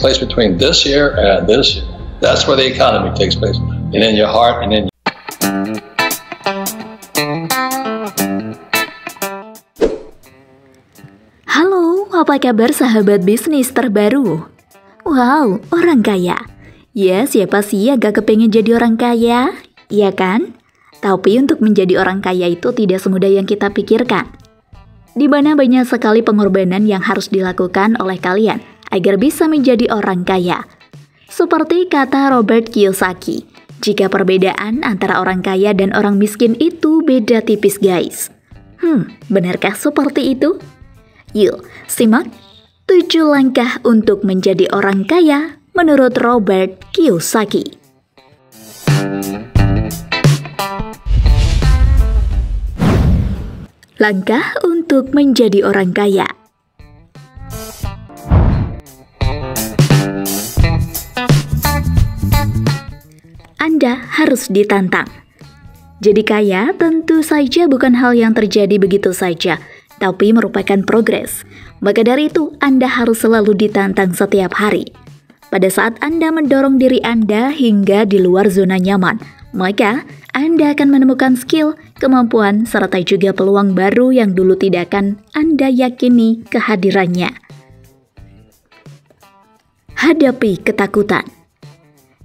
place between this year and this year. That's where the economy takes place, and in your heart and in. Halo, apa kabar sahabat bisnis terbaru? Wow, orang kaya. Ya, siapa sih yang gak kepengen jadi orang kaya? Iya kan? Tapi untuk menjadi orang kaya itu tidak semudah yang kita pikirkan. Di mana banyak sekali pengorbanan yang harus dilakukan oleh kalian agar bisa menjadi orang kaya. Seperti kata Robert Kiyosaki, jika perbedaan antara orang kaya dan orang miskin itu beda tipis guys. Benarkah seperti itu? Yuk, simak 7 langkah untuk menjadi orang kaya menurut Robert Kiyosaki. Langkah untuk menjadi orang kaya. Anda harus ditantang. Jadi kaya tentu saja bukan hal yang terjadi begitu saja, tapi merupakan progres. Maka dari itu, Anda harus selalu ditantang setiap hari. Pada saat Anda mendorong diri Anda hingga di luar zona nyaman, maka Anda akan menemukan skill, kemampuan, serta juga peluang baru yang dulu tidak akan Anda yakini kehadirannya. Hadapi ketakutan.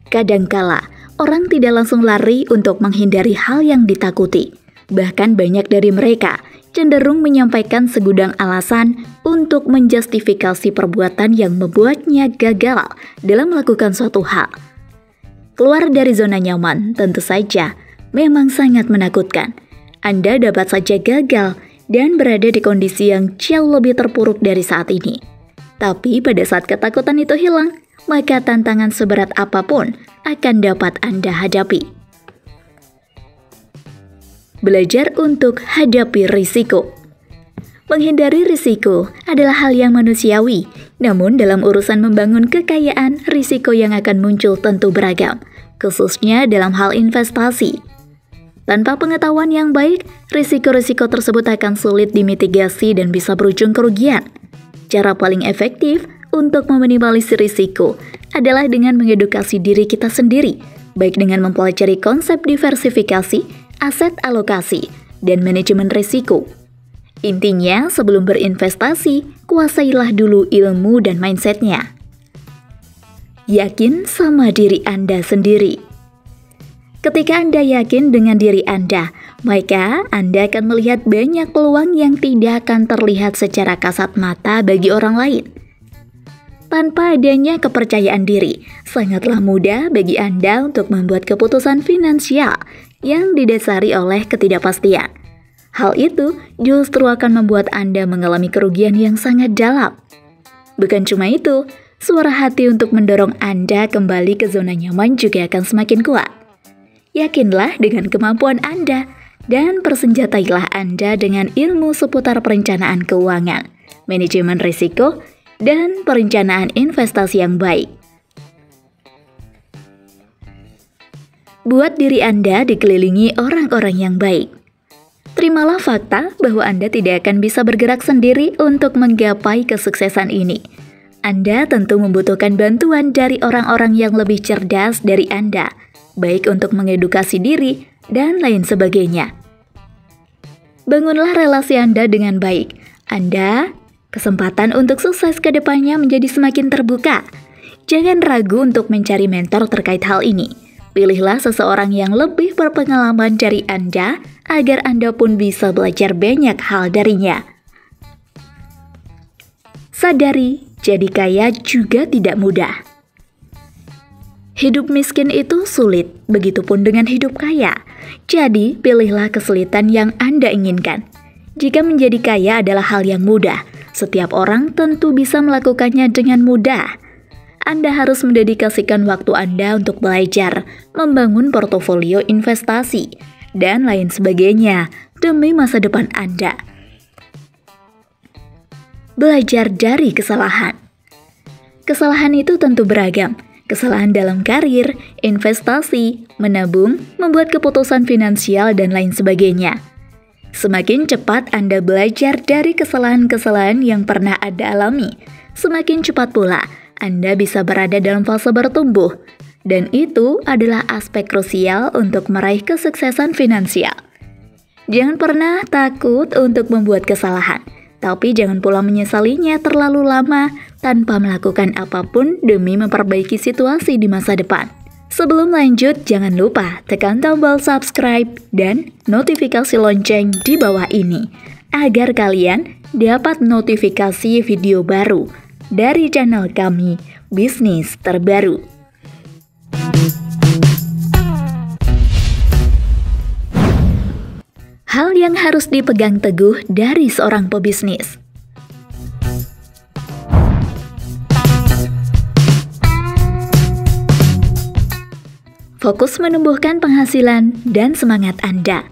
Kadangkala, orang tidak langsung lari untuk menghindari hal yang ditakuti. Bahkan banyak dari mereka cenderung menyampaikan segudang alasan untuk menjustifikasi perbuatan yang membuatnya gagal dalam melakukan suatu hal. Keluar dari zona nyaman tentu saja memang sangat menakutkan. Anda dapat saja gagal dan berada di kondisi yang jauh lebih terpuruk dari saat ini. Tapi pada saat ketakutan itu hilang, maka tantangan seberat apapun akan dapat Anda hadapi. Belajar untuk hadapi risiko. Menghindari risiko adalah hal yang manusiawi, namun dalam urusan membangun kekayaan, risiko yang akan muncul tentu beragam, khususnya dalam hal investasi. Tanpa pengetahuan yang baik, risiko-risiko tersebut akan sulit dimitigasi dan bisa berujung kerugian. Cara paling efektif untuk meminimalisir risiko adalah dengan mengedukasi diri kita sendiri, baik dengan mempelajari konsep diversifikasi, aset alokasi, dan manajemen risiko. Intinya, sebelum berinvestasi, kuasailah dulu ilmu dan mindsetnya. Yakin sama diri Anda sendiri. Ketika Anda yakin dengan diri Anda, maka Anda akan melihat banyak peluang yang tidak akan terlihat secara kasat mata bagi orang lain. Tanpa adanya kepercayaan diri, sangatlah mudah bagi Anda untuk membuat keputusan finansial yang didasari oleh ketidakpastian. Hal itu justru akan membuat Anda mengalami kerugian yang sangat dalam. Bukan cuma itu, suara hati untuk mendorong Anda kembali ke zona nyaman juga akan semakin kuat. Yakinlah dengan kemampuan Anda dan persenjatailah Anda dengan ilmu seputar perencanaan keuangan, manajemen risiko, dan perencanaan investasi yang baik. Buat diri Anda dikelilingi orang-orang yang baik. Terimalah fakta bahwa Anda tidak akan bisa bergerak sendiri untuk menggapai kesuksesan ini. Anda tentu membutuhkan bantuan dari orang-orang yang lebih cerdas dari Anda, baik untuk mengedukasi diri dan lain sebagainya. Bangunlah relasi Anda dengan baik. Kesempatan untuk sukses ke depannya menjadi semakin terbuka. Jangan ragu untuk mencari mentor terkait hal ini. Pilihlah seseorang yang lebih berpengalaman dari Anda agar Anda pun bisa belajar banyak hal darinya. Sadari, jadi kaya juga tidak mudah. Hidup miskin itu sulit, begitupun dengan hidup kaya. Jadi, pilihlah kesulitan yang Anda inginkan. Jika menjadi kaya adalah hal yang mudah, setiap orang tentu bisa melakukannya dengan mudah. Anda harus mendedikasikan waktu Anda untuk belajar, membangun portofolio investasi, dan lain sebagainya demi masa depan Anda. Belajar dari kesalahan. Kesalahan itu tentu beragam. Kesalahan dalam karir, investasi, menabung, membuat keputusan finansial, dan lain sebagainya. Semakin cepat Anda belajar dari kesalahan-kesalahan yang pernah Anda alami, semakin cepat pula Anda bisa berada dalam fase bertumbuh, dan itu adalah aspek krusial untuk meraih kesuksesan finansial. Jangan pernah takut untuk membuat kesalahan, tapi jangan pula menyesalinya terlalu lama tanpa melakukan apapun demi memperbaiki situasi di masa depan. Sebelum lanjut, jangan lupa tekan tombol subscribe dan notifikasi lonceng di bawah ini agar kalian dapat notifikasi video baru dari channel kami, Bisnis Terbaru. Hal yang harus dipegang teguh dari seorang pebisnis. Fokus menumbuhkan penghasilan dan semangat Anda.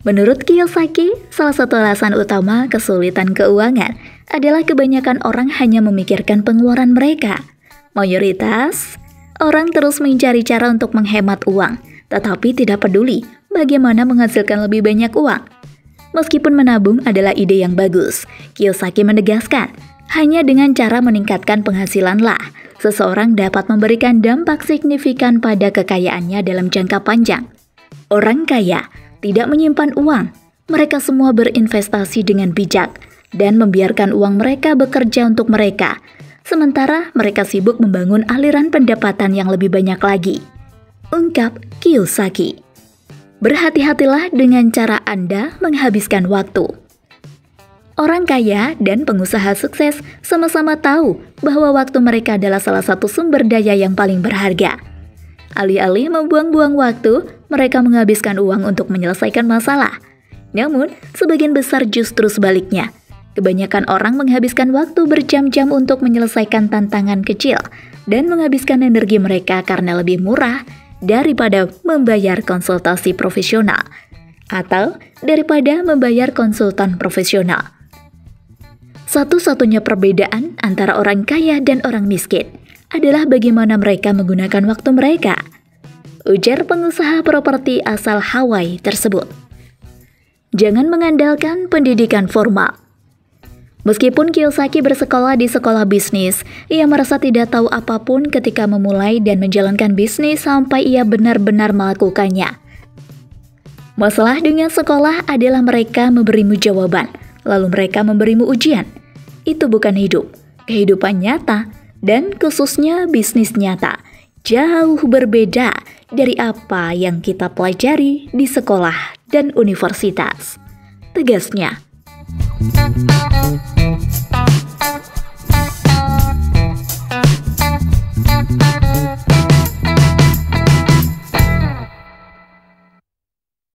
Menurut Kiyosaki, salah satu alasan utama kesulitan keuangan adalah kebanyakan orang hanya memikirkan pengeluaran mereka. Mayoritas orang terus mencari cara untuk menghemat uang, tetapi tidak peduli bagaimana menghasilkan lebih banyak uang. Meskipun menabung adalah ide yang bagus, Kiyosaki menegaskan, hanya dengan cara meningkatkan penghasilanlah seseorang dapat memberikan dampak signifikan pada kekayaannya dalam jangka panjang. Orang kaya tidak menyimpan uang, mereka semua berinvestasi dengan bijak dan membiarkan uang mereka bekerja untuk mereka, sementara mereka sibuk membangun aliran pendapatan yang lebih banyak lagi. Ungkap Kiyosaki. Berhati-hatilah dengan cara Anda menghabiskan waktu. Orang kaya dan pengusaha sukses sama-sama tahu bahwa waktu mereka adalah salah satu sumber daya yang paling berharga. Alih-alih membuang-buang waktu, mereka menghabiskan uang untuk menyelesaikan masalah. Namun, sebagian besar justru sebaliknya. Kebanyakan orang menghabiskan waktu berjam-jam untuk menyelesaikan tantangan kecil dan menghabiskan energi mereka karena lebih murah daripada membayar konsultasi profesional atau daripada membayar konsultan profesional. Satu-satunya perbedaan antara orang kaya dan orang miskin adalah bagaimana mereka menggunakan waktu mereka, ujar pengusaha properti asal Hawaii tersebut. Jangan mengandalkan pendidikan formal. Meskipun Kiyosaki bersekolah di sekolah bisnis, ia merasa tidak tahu apapun ketika memulai dan menjalankan bisnis sampai ia benar-benar melakukannya. Masalah dengan sekolah adalah mereka memberimu jawaban, lalu mereka memberimu ujian. Itu bukan hidup. Kehidupan nyata, dan khususnya bisnis nyata, jauh berbeda dari apa yang kita pelajari di sekolah dan universitas. Tegasnya.